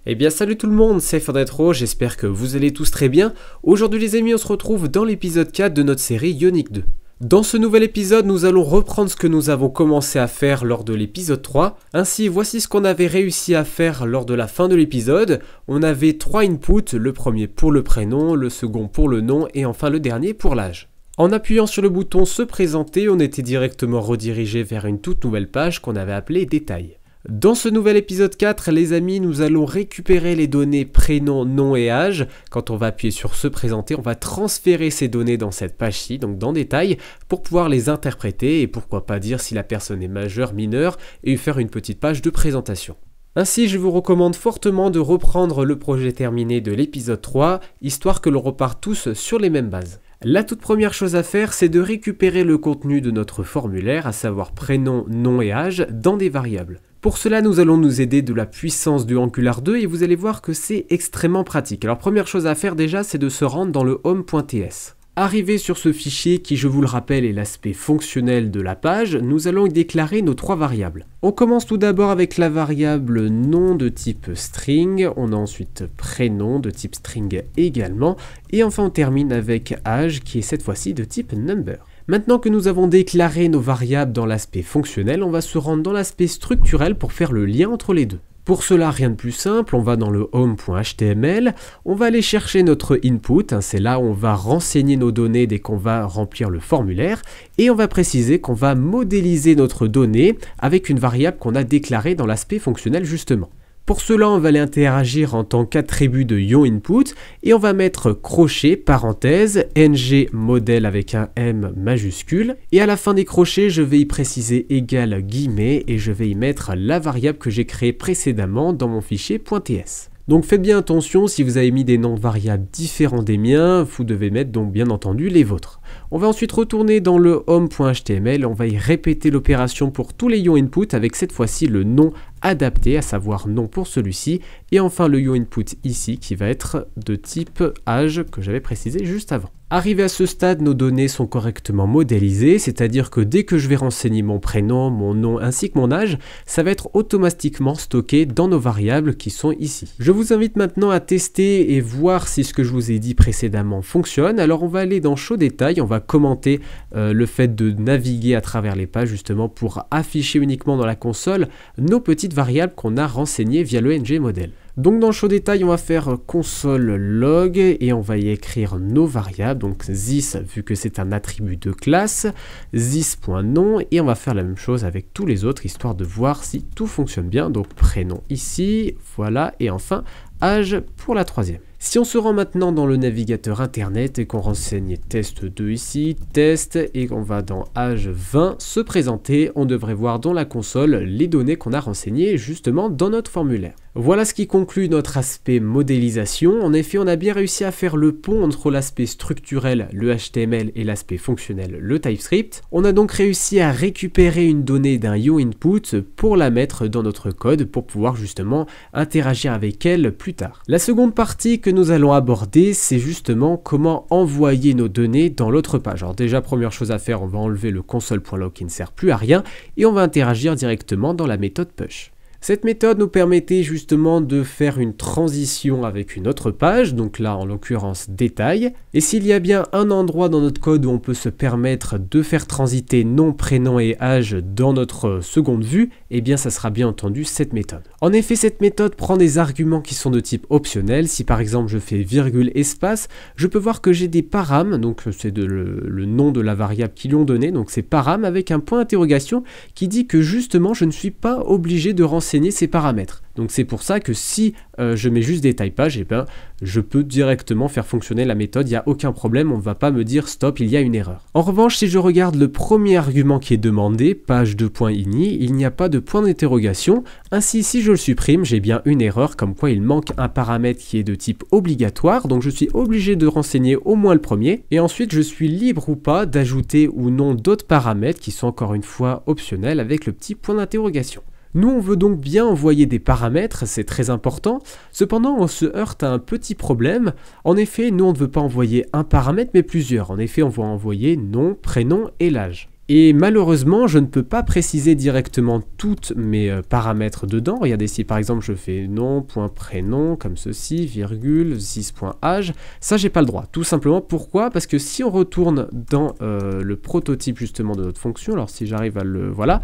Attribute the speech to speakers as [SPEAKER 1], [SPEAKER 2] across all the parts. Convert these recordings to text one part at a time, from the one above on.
[SPEAKER 1] Eh bien salut tout le monde, c'est Fadretro, j'espère que vous allez tous très bien. Aujourd'hui les amis, on se retrouve dans l'épisode 4 de notre série Ionic 2. Dans ce nouvel épisode, nous allons reprendre ce que nous avons commencé à faire lors de l'épisode 3. Ainsi, voici ce qu'on avait réussi à faire lors de la fin de l'épisode. On avait 3 inputs, le premier pour le prénom, le second pour le nom et enfin le dernier pour l'âge. En appuyant sur le bouton se présenter, on était directement redirigé vers une toute nouvelle page qu'on avait appelée détails. Dans ce nouvel épisode 4, les amis, nous allons récupérer les données prénom, nom et âge. Quand on va appuyer sur se présenter, on va transférer ces données dans cette page-ci, donc dans détail, pour pouvoir les interpréter et pourquoi pas dire si la personne est majeure, mineure et faire une petite page de présentation. Ainsi, je vous recommande fortement de reprendre le projet terminé de l'épisode 3, histoire que l'on repart tous sur les mêmes bases. La toute première chose à faire, c'est de récupérer le contenu de notre formulaire, à savoir prénom, nom et âge, dans des variables. Pour cela, nous allons nous aider de la puissance du Angular 2 et vous allez voir que c'est extrêmement pratique. Alors première chose à faire déjà, c'est de se rendre dans le home.ts. Arrivé sur ce fichier qui, je vous le rappelle, est l'aspect fonctionnel de la page, nous allons y déclarer nos 3 variables. On commence tout d'abord avec la variable nom de type string, on a ensuite prénom de type string également, et enfin on termine avec âge qui est cette fois-ci de type number. Maintenant que nous avons déclaré nos variables dans l'aspect fonctionnel, on va se rendre dans l'aspect structurel pour faire le lien entre les deux. Pour cela, rien de plus simple, on va dans le home.html, on va aller chercher notre input, c'est là où on va renseigner nos données dès qu'on va remplir le formulaire, et on va préciser qu'on va modéliser notre donnée avec une variable qu'on a déclarée dans l'aspect fonctionnel justement. Pour cela, on va aller interagir en tant qu'attribut de YoInput et on va mettre crochet, parenthèse, ng modèle avec un M majuscule. Et à la fin des crochets, je vais y préciser égal guillemets et je vais y mettre la variable que j'ai créée précédemment dans mon fichier .ts. Donc faites bien attention, si vous avez mis des noms de variables différents des miens, vous devez mettre donc bien entendu les vôtres. On va ensuite retourner dans le home.html, on va y répéter l'opération pour tous les YoInput avec cette fois-ci le nom adapté, à savoir nom pour celui-ci, et enfin le YoInput ici qui va être de type âge que j'avais précisé juste avant. Arrivé à ce stade, nos données sont correctement modélisées, c'est-à-dire que dès que je vais renseigner mon prénom, mon nom ainsi que mon âge, ça va être automatiquement stocké dans nos variables qui sont ici. Je vous invite maintenant à tester et voir si ce que je vous ai dit précédemment fonctionne. Alors on va aller dans Show Détail, on va commenter le fait de naviguer à travers les pages justement pour afficher uniquement dans la console nos petites variables qu'on a renseignées via le ng model. Donc dans Show Détail, on va faire console log et on va y écrire nos variables. Donc this, vu que c'est un attribut de classe, this.nom et on va faire la même chose avec tous les autres histoire de voir si tout fonctionne bien. Donc prénom ici, voilà, et enfin âge pour la troisième. Si on se rend maintenant dans le navigateur internet et qu'on renseigne test2 ici, test, et qu'on va dans âge 20, se présenter, on devrait voir dans la console les données qu'on a renseignées justement dans notre formulaire. Voilà ce qui conclut notre aspect modélisation. En effet, on a bien réussi à faire le pont entre l'aspect structurel, le HTML, et l'aspect fonctionnel, le TypeScript. On a donc réussi à récupérer une donnée d'un YoInput pour la mettre dans notre code pour pouvoir justement interagir avec elle plus tard. La seconde partie que nous allons aborder, c'est justement comment envoyer nos données dans l'autre page. Alors déjà, première chose à faire, on va enlever le console.log qui ne sert plus à rien et on va interagir directement dans la méthode push. Cette méthode nous permettait justement de faire une transition avec une autre page, donc là en l'occurrence détail. Et s'il y a bien un endroit dans notre code où on peut se permettre de faire transiter nom, prénom et âge dans notre seconde vue, eh bien ça sera bien entendu cette méthode. En effet, cette méthode prend des arguments qui sont de type optionnel. Si par exemple je fais virgule espace, je peux voir que j'ai des param, donc c'est le nom de la variable qu'ils lui ont donné, donc c'est param avec un point d'interrogation qui dit que justement je ne suis pas obligé de renseigner ces paramètres. Donc c'est pour ça que si je mets juste détail page, eh ben, je peux directement faire fonctionner la méthode, il n'y a aucun problème, on ne va pas me dire stop, il y a une erreur. En revanche, si je regarde le premier argument qui est demandé, page 2.ini, il n'y a pas de point d'interrogation, ainsi si je le supprime, j'ai bien une erreur, comme quoi il manque un paramètre qui est de type obligatoire, donc je suis obligé de renseigner au moins le premier, et ensuite je suis libre ou pas d'ajouter ou non d'autres paramètres qui sont encore une fois optionnels avec le petit point d'interrogation. Nous, on veut donc bien envoyer des paramètres, c'est très important. Cependant, on se heurte à un petit problème. En effet, nous, on ne veut pas envoyer un paramètre, mais plusieurs. En effet, on va envoyer nom, prénom et l'âge. Et malheureusement, je ne peux pas préciser directement tous mes paramètres dedans. Regardez, si par exemple je fais nom, point prénom, comme ceci, virgule, 6.âge, ça j'ai pas le droit. Tout simplement, pourquoi? Parce que si on retourne dans le prototype justement de notre fonction, alors si j'arrive à le... voilà,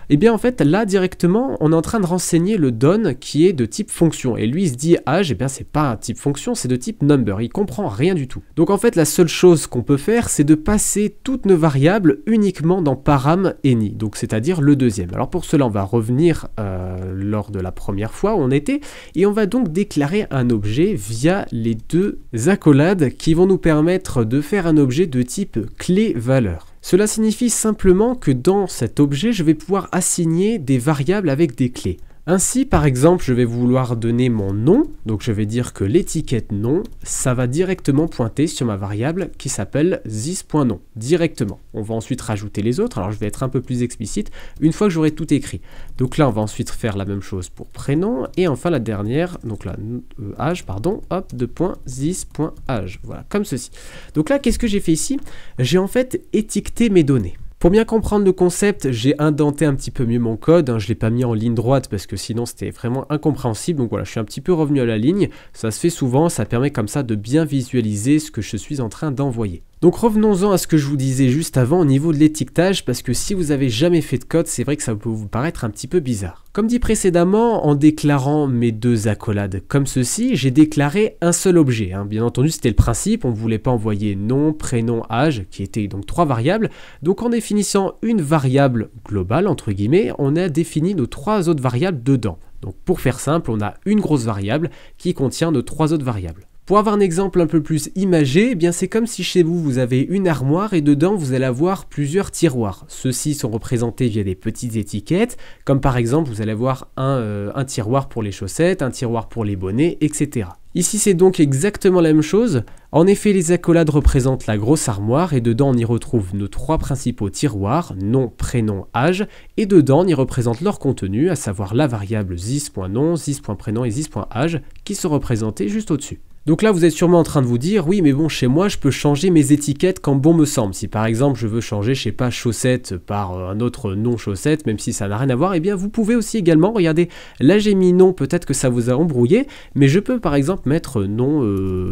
[SPEAKER 1] et bien en fait là directement, on est en train de renseigner le don qui est de type fonction. Et lui il se dit âge, et bien c'est pas un type fonction, c'est de type number, il comprend rien du tout. Donc en fait la seule chose qu'on peut faire, c'est de passer toutes nos variables uniquement dans param any, donc c'est-à-dire le deuxième. Alors pour cela, on va revenir lors de la première fois où on était, et on va donc déclarer un objet via les deux accolades qui vont nous permettre de faire un objet de type clé-valeur. Cela signifie simplement que dans cet objet, je vais pouvoir assigner des variables avec des clés. Ainsi, par exemple, je vais vouloir donner mon nom, donc je vais dire que l'étiquette nom, ça va directement pointer sur ma variable qui s'appelle this.nom, directement. On va ensuite rajouter les autres, alors je vais être un peu plus explicite une fois que j'aurai tout écrit. Donc là, on va ensuite faire la même chose pour prénom, et enfin la dernière, donc là, âge, pardon, hop, this.âge, voilà, comme ceci. Donc là, qu'est-ce que j'ai fait ici? J'ai en fait étiqueté mes données. Pour bien comprendre le concept, j'ai indenté un petit peu mieux mon code, je ne l'ai pas mis en ligne droite parce que sinon c'était vraiment incompréhensible, donc voilà, je suis un petit peu revenu à la ligne, ça se fait souvent, ça permet comme ça de bien visualiser ce que je suis en train d'envoyer. Donc revenons-en à ce que je vous disais juste avant au niveau de l'étiquetage, parce que si vous avez jamais fait de code, c'est vrai que ça peut vous paraître un petit peu bizarre. Comme dit précédemment, en déclarant mes deux accolades comme ceci, j'ai déclaré un seul objet. Bien entendu, c'était le principe, on ne voulait pas envoyer nom, prénom, âge, qui étaient donc trois variables. Donc en définissant une variable globale, entre guillemets, on a défini nos trois autres variables dedans. Donc pour faire simple, on a une grosse variable qui contient nos trois autres variables. Pour avoir un exemple un peu plus imagé, eh bien c'est comme si chez vous, vous avez une armoire et dedans vous allez avoir plusieurs tiroirs. Ceux-ci sont représentés via des petites étiquettes, comme par exemple vous allez avoir un tiroir pour les chaussettes, un tiroir pour les bonnets, etc. Ici c'est donc exactement la même chose. En effet, les accolades représentent la grosse armoire et dedans on y retrouve nos trois principaux tiroirs, nom, prénom, âge, et dedans on y représente leur contenu, à savoir la variable this.nom, this.prénom et this.âge qui sont représentés juste au-dessus. Donc là, vous êtes sûrement en train de vous dire, oui, mais bon, chez moi, je peux changer mes étiquettes quand bon me semble. Si par exemple, je veux changer, je sais pas, chaussette par un autre nom chaussette, même si ça n'a rien à voir, eh bien, vous pouvez aussi également, regardez, là, j'ai mis nom, peut-être que ça vous a embrouillé, mais je peux par exemple mettre nom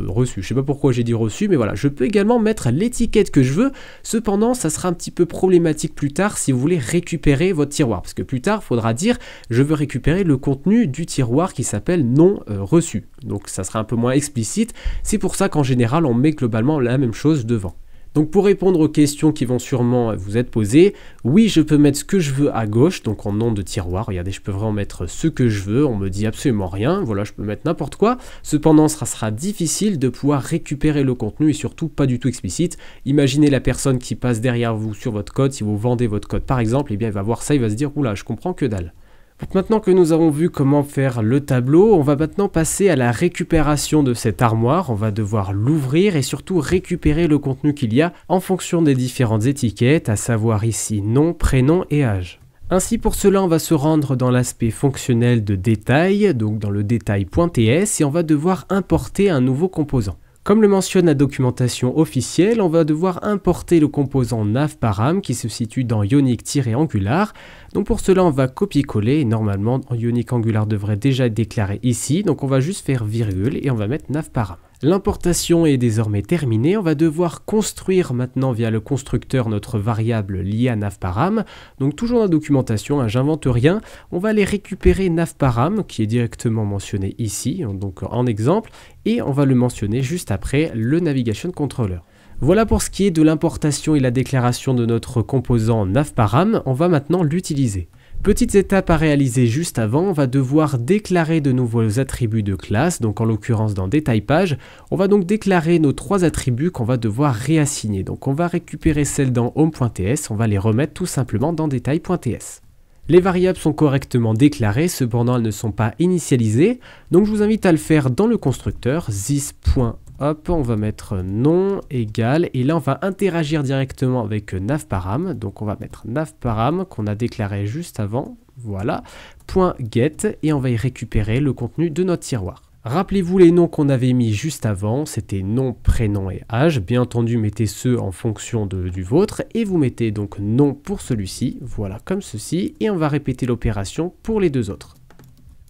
[SPEAKER 1] reçu. Je sais pas pourquoi j'ai dit reçu, mais voilà, je peux également mettre l'étiquette que je veux. Cependant, ça sera un petit peu problématique plus tard si vous voulez récupérer votre tiroir, parce que plus tard, il faudra dire, je veux récupérer le contenu du tiroir qui s'appelle nom reçu. Donc, ça sera un peu moins explicite. C'est pour ça qu'en général, on met globalement la même chose devant. Donc pour répondre aux questions qui vont sûrement vous être posées, oui, je peux mettre ce que je veux à gauche, donc en nom de tiroir. Regardez, je peux vraiment mettre ce que je veux, on me dit absolument rien. Voilà, je peux mettre n'importe quoi. Cependant, ça sera difficile de pouvoir récupérer le contenu et surtout pas du tout explicite. Imaginez la personne qui passe derrière vous sur votre code, si vous vendez votre code par exemple, eh bien il va voir ça, il va se dire, oula, je comprends que dalle. Donc maintenant que nous avons vu comment faire le tableau, on va maintenant passer à la récupération de cette armoire. On va devoir l'ouvrir et surtout récupérer le contenu qu'il y a en fonction des différentes étiquettes, à savoir ici nom, prénom et âge. Ainsi pour cela, on va se rendre dans l'aspect fonctionnel de détail, donc dans le détail.ts, et on va devoir importer un nouveau composant. Comme le mentionne la documentation officielle, on va devoir importer le composant navparam qui se situe dans Ionic-Angular. Donc pour cela, on va copier-coller. Normalement, Ionic Angular devrait déjà être déclaré ici. Donc on va juste faire virgule et on va mettre navparam. L'importation est désormais terminée. On va devoir construire maintenant via le constructeur notre variable liée à navparam. Donc toujours dans la documentation, j'invente rien. On va aller récupérer navparam qui est directement mentionné ici, donc en exemple, et on va le mentionner juste après le navigation controller. Voilà pour ce qui est de l'importation et la déclaration de notre composant navparam. On va maintenant l'utiliser. Petites étapes à réaliser juste avant, on va devoir déclarer de nouveaux attributs de classe, donc en l'occurrence dans détail page, on va donc déclarer nos trois attributs qu'on va devoir réassigner. Donc on va récupérer celles dans home.ts, on va les remettre tout simplement dans détail.ts. Les variables sont correctement déclarées, cependant elles ne sont pas initialisées, donc je vous invite à le faire dans le constructeur, this.hop, on va mettre nom égal, et là on va interagir directement avec navparam, donc on va mettre navparam qu'on a déclaré juste avant, voilà, .get, et on va y récupérer le contenu de notre tiroir. Rappelez-vous les noms qu'on avait mis juste avant, c'était nom, prénom et âge. Bien entendu, mettez ceux en fonction du vôtre et vous mettez donc nom pour celui-ci, voilà comme ceci, et on va répéter l'opération pour les deux autres.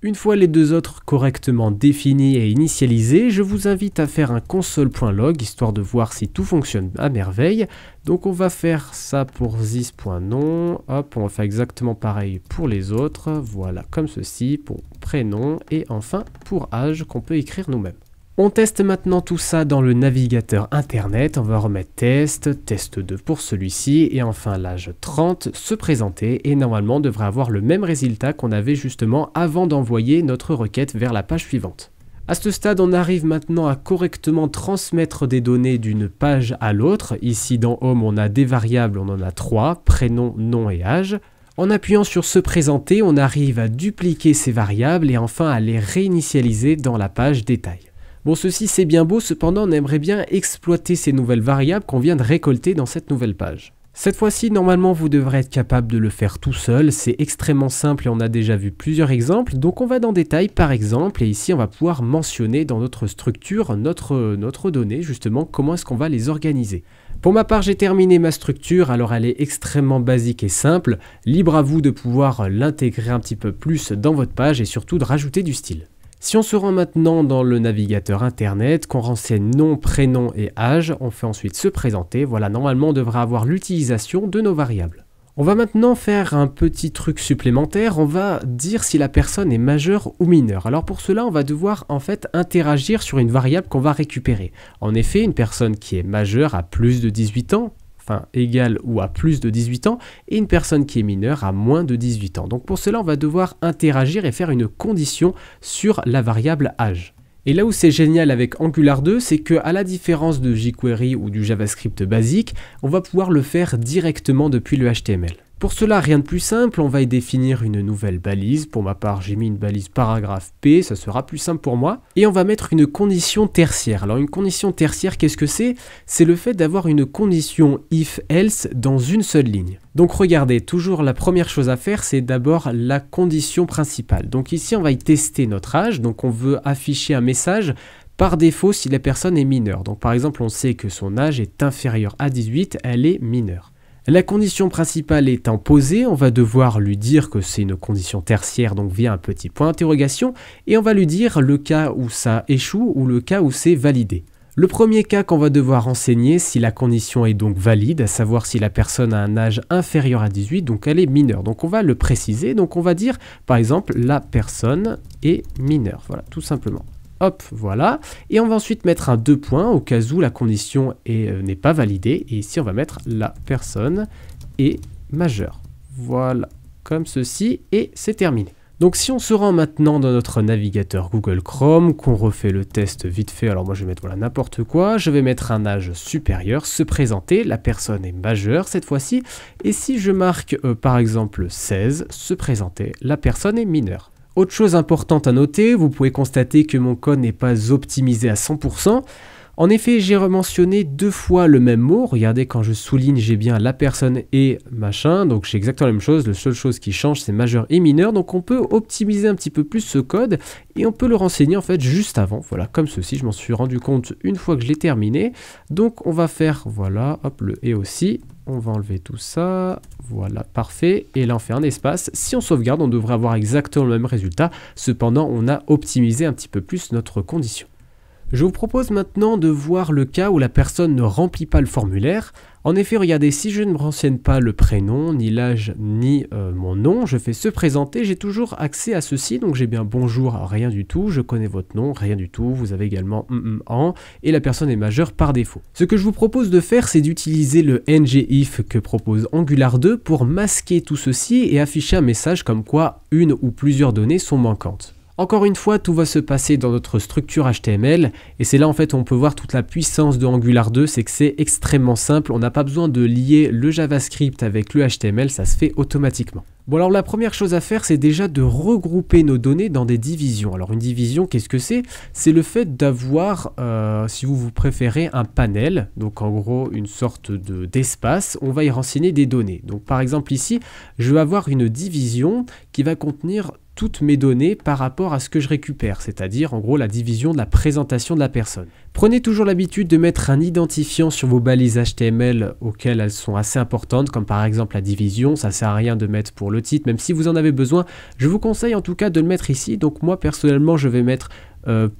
[SPEAKER 1] Une fois les deux autres correctement définis et initialisés, je vous invite à faire un console.log histoire de voir si tout fonctionne à merveille. Donc on va faire ça pour this.nom, hop, on va faire exactement pareil pour les autres, voilà comme ceci, pour prénom et enfin pour âge qu'on peut écrire nous-mêmes. On teste maintenant tout ça dans le navigateur internet, on va remettre test 2 pour celui-ci et enfin l'âge 30 se présenter et normalement on devrait avoir le même résultat qu'on avait justement avant d'envoyer notre requête vers la page suivante. À ce stade, on arrive maintenant à correctement transmettre des données d'une page à l'autre. Ici dans Home, on a des variables, on en a 3, prénom, nom et âge. En appuyant sur se présenter, on arrive à dupliquer ces variables et enfin à les réinitialiser dans la page détail. Bon, ceci c'est bien beau, cependant on aimerait bien exploiter ces nouvelles variables qu'on vient de récolter dans cette nouvelle page. Cette fois-ci, normalement, vous devrez être capable de le faire tout seul, c'est extrêmement simple et on a déjà vu plusieurs exemples, donc on va dans détail par exemple, et ici on va pouvoir mentionner dans notre structure, notre donnée, justement, comment est-ce qu'on va les organiser. Pour ma part, j'ai terminé ma structure, alors elle est extrêmement basique et simple, libre à vous de pouvoir l'intégrer un petit peu plus dans votre page et surtout de rajouter du style. Si on se rend maintenant dans le navigateur internet, qu'on renseigne nom, prénom et âge, on fait ensuite se présenter, voilà, normalement on devrait avoir l'utilisation de nos variables. On va maintenant faire un petit truc supplémentaire, on va dire si la personne est majeure ou mineure. Alors pour cela, on va devoir en fait interagir sur une variable qu'on va récupérer. En effet, une personne qui est majeure a plus de 18 ans, enfin égale ou à plus de 18 ans, et une personne qui est mineure a moins de 18 ans. Donc pour cela, on va devoir interagir et faire une condition sur la variable âge. Et là où c'est génial avec Angular 2, c'est qu'à la différence de jQuery ou du JavaScript basique, on va pouvoir le faire directement depuis le HTML. Pour cela, rien de plus simple, on va y définir une nouvelle balise. Pour ma part, j'ai mis une balise paragraphe P, ça sera plus simple pour moi. Et on va mettre une condition tertiaire. Alors une condition tertiaire, qu'est-ce que c'est? C'est le fait d'avoir une condition if-else dans une seule ligne. Donc regardez, toujours la première chose à faire, c'est d'abord la condition principale. Donc ici, on va y tester notre âge, donc on veut afficher un message par défaut si la personne est mineure. Donc par exemple, on sait que son âge est inférieur à 18, elle est mineure. La condition principale étant posée, on va devoir lui dire que c'est une condition tertiaire, donc via un petit point d'interrogation, et on va lui dire le cas où ça échoue ou le cas où c'est validé. Le premier cas qu'on va devoir renseigner, si la condition est donc valide, à savoir si la personne a un âge inférieur à 18, donc elle est mineure. Donc on va le préciser, donc on va dire par exemple la personne est mineure, voilà, tout simplement. Hop, voilà. Et on va ensuite mettre un 2 points au cas où la condition n'est pas validée. Et ici, on va mettre la personne est majeure. Voilà, comme ceci. Et c'est terminé. Donc si on se rend maintenant dans notre navigateur Google Chrome, qu'on refait le test vite fait, alors moi je vais mettre voilà, n'importe quoi, je vais mettre un âge supérieur, se présenter, la personne est majeure cette fois-ci. Et si je marque par exemple 16, se présenter, la personne est mineure. Autre chose importante à noter, vous pouvez constater que mon code n'est pas optimisé à 100%. En effet, j'ai rementionné 2 fois le même mot. Regardez, quand je souligne, j'ai bien la personne et machin. Donc, j'ai exactement la même chose. La seule chose qui change, c'est majeur et mineur. Donc, on peut optimiser un petit peu plus ce code et on peut le renseigner en fait juste avant. Voilà, comme ceci. Je m'en suis rendu compte une fois que je l'ai terminé. Donc, on va faire, voilà, hop, le et aussi. On va enlever tout ça, voilà, parfait. Et là, on fait un espace. Si on sauvegarde, on devrait avoir exactement le même résultat. Cependant, on a optimisé un petit peu plus notre condition. Je vous propose maintenant de voir le cas où la personne ne remplit pas le formulaire. En effet, regardez, si je ne renseigne pas le prénom, ni l'âge, ni mon nom, je fais se présenter, j'ai toujours accès à ceci. Donc j'ai bien bonjour, rien du tout, je connais votre nom, rien du tout, vous avez également en, et la personne est majeure par défaut. Ce que je vous propose de faire, c'est d'utiliser le ngIf que propose Angular 2 pour masquer tout ceci et afficher un message comme quoi une ou plusieurs données sont manquantes. Encore une fois, tout va se passer dans notre structure HTML et c'est là en fait on peut voir toute la puissance de Angular 2, c'est que c'est extrêmement simple, on n'a pas besoin de lier le JavaScript avec le HTML, ça se fait automatiquement. Bon alors la première chose à faire c'est déjà de regrouper nos données dans des divisions. Alors une division qu'est-ce que c'est? C'est le fait d'avoir, si vous préférez, un panel, donc en gros une sorte d'espace, on va y renseigner des données. Donc par exemple ici, je vais avoir une division qui va contenir toutes mes données par rapport à ce que je récupère, c'est-à-dire en gros la division de la présentation de la personne. Prenez toujours l'habitude de mettre un identifiant sur vos balises HTML auxquelles elles sont assez importantes, comme par exemple la division. Ça sert à rien de mettre pour le titre, même si vous en avez besoin. Je vous conseille en tout cas de le mettre ici. Donc moi personnellement je vais mettre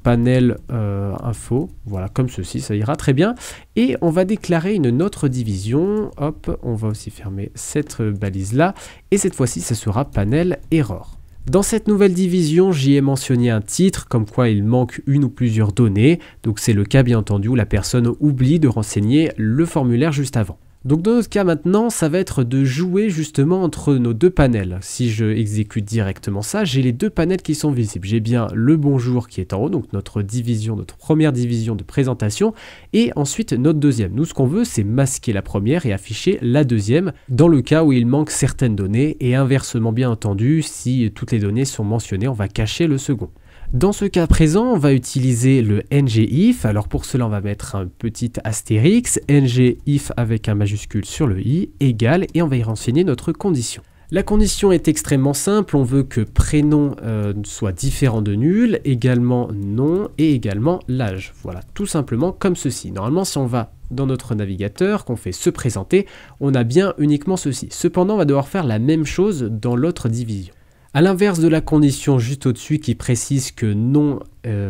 [SPEAKER 1] panel info, voilà, comme ceci, ça ira très bien. Et on va déclarer une autre division. Hop, on va aussi fermer cette balise là. Et cette fois-ci, ça sera panel error. Dans cette nouvelle division, j'y ai mentionné un titre, comme quoi il manque une ou plusieurs données. Donc c'est le cas bien entendu où la personne oublie de renseigner le formulaire juste avant. Donc dans notre cas maintenant, ça va être de jouer justement entre nos deux panels. Si je exécute directement ça, j'ai les deux panels qui sont visibles. J'ai bien le bonjour qui est en haut, donc notre division, notre première division de présentation, et ensuite notre deuxième. Nous, ce qu'on veut, c'est masquer la première et afficher la deuxième, dans le cas où il manque certaines données, et inversement bien entendu, si toutes les données sont mentionnées, on va cacher le second. Dans ce cas présent, on va utiliser le ngIf. Alors pour cela, on va mettre un petit astérix, ngIf avec un majuscule sur le i, égale, et on va y renseigner notre condition. La condition est extrêmement simple, on veut que prénom soit différent de nul, également nom et également l'âge. Voilà, tout simplement comme ceci. Normalement, si on va dans notre navigateur, qu'on fait se présenter, on a bien uniquement ceci. Cependant, on va devoir faire la même chose dans l'autre division. A l'inverse de la condition juste au-dessus qui précise que nom,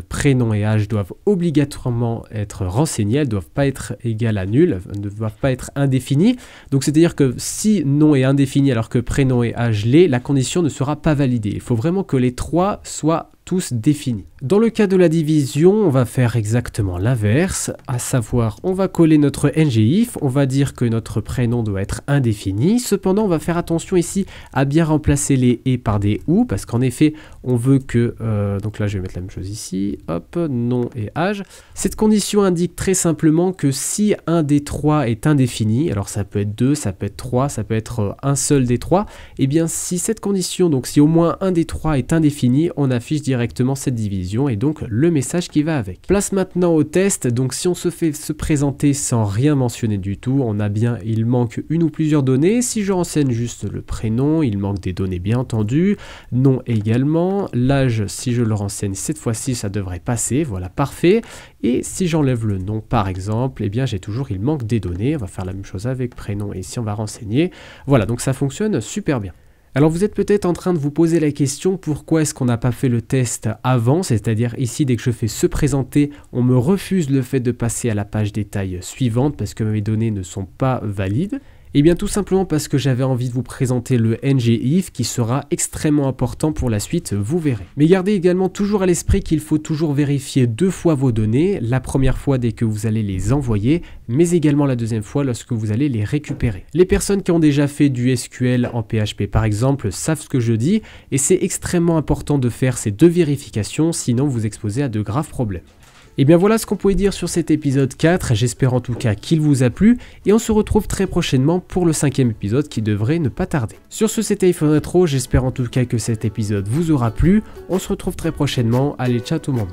[SPEAKER 1] prénom et âge doivent obligatoirement être renseignés, elles ne doivent pas être égales à nul, ne doivent pas être indéfinies. Donc c'est-à-dire que si nom est indéfini alors que prénom et âge l'est, la condition ne sera pas validée. Il faut vraiment que les trois soient tous définis. Dans le cas de la division, on va faire exactement l'inverse, à savoir on va coller notre ngIf, on va dire que notre prénom doit être indéfini, cependant on va faire attention ici à bien remplacer les et par des ou, parce qu'en effet on veut que, donc là je vais mettre la même chose ici, hop, nom et âge. Cette condition indique très simplement que si un des trois est indéfini, alors ça peut être 2, ça peut être 3, ça peut être un seul des trois, et bien si cette condition, donc si au moins un des trois est indéfini, on affiche directement cette division et donc le message qui va avec. Place maintenant au test, donc si on se fait se présenter sans rien mentionner du tout, on a bien, il manque une ou plusieurs données. Si je renseigne juste le prénom, il manque des données bien entendu, nom également, l'âge si je le renseigne cette fois-ci ça devrait passer, voilà parfait. Et si j'enlève le nom par exemple, eh bien j'ai toujours, il manque des données, on va faire la même chose avec prénom et ici on va renseigner, voilà donc ça fonctionne super bien. Alors vous êtes peut-être en train de vous poser la question pourquoi est-ce qu'on n'a pas fait le test avant, c'est-à-dire ici dès que je fais se présenter, on me refuse le fait de passer à la page détail suivante parce que mes données ne sont pas valides. Et bien tout simplement parce que j'avais envie de vous présenter le ngIf qui sera extrêmement important pour la suite, vous verrez. Mais gardez également toujours à l'esprit qu'il faut toujours vérifier 2 fois vos données, la première fois dès que vous allez les envoyer, mais également la deuxième fois lorsque vous allez les récupérer. Les personnes qui ont déjà fait du SQL en PHP par exemple savent ce que je dis et c'est extrêmement important de faire ces 2 vérifications sinon vous vous exposez à de graves problèmes. Et bien voilà ce qu'on pouvait dire sur cet épisode 4, j'espère en tout cas qu'il vous a plu, et on se retrouve très prochainement pour le 5e épisode qui devrait ne pas tarder. Sur ce c'était iPhone Retro, j'espère en tout cas que cet épisode vous aura plu, on se retrouve très prochainement, allez ciao tout le monde.